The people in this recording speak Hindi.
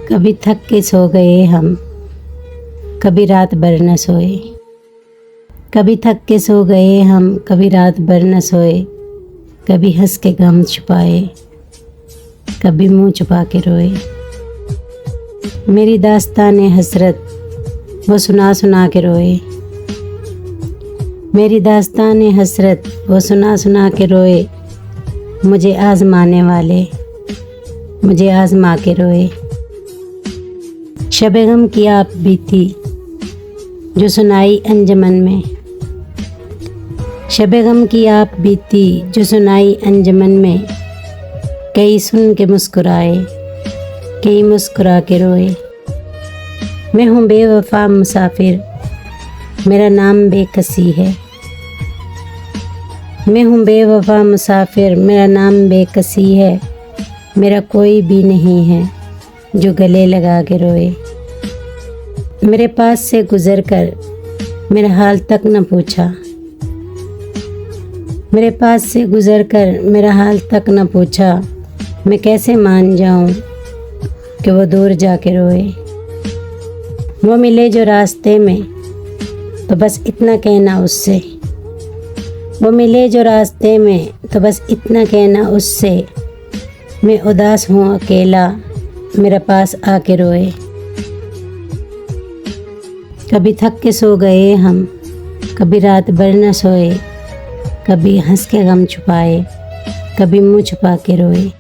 कभी थक के सो गए हम, कभी रात भर न सोए। कभी थक के सो गए हम, कभी रात भर न सोए। कभी हंस के गम छुपाए, कभी मुंह छुपा के रोए। मेरी दास्ताने हसरत वो सुना सुना के रोए। मेरी दास्ताने हसरत वो सुना सुना के रोए। मुझे आजमाने वाले मुझे आजमा के रोए। शब गम की आप बीती जो सुनाई अंजमन में। शब गम की आप बीती जो सुनाई अंजमन में। कई सुन के मुस्कुराए, कई मुस्कुरा के रोए। मैं हूँ बेवफा मुसाफिर, मेरा नाम बेकसी है। मैं हूँ बेवफा मुसाफिर, मेरा नाम बेकसी है। मेरा कोई भी नहीं है जो गले लगा के रोए। मेरे पास से गुजर कर मेरा हाल तक न पूछा। मेरे पास से गुजर कर मेरा हाल तक न पूछा। मैं कैसे मान जाऊं कि वो दूर जाके रोए। वो मिले जो रास्ते में तो बस इतना कहना उससे। वो मिले जो रास्ते में तो बस इतना कहना उससे। मैं उदास हूँ अकेला, मेरे पास आके रोए। कभी थक के सो गए हम, कभी रात भर न सोए। कभी हंस के गम छुपाए, कभी मुँह छुपा के रोए।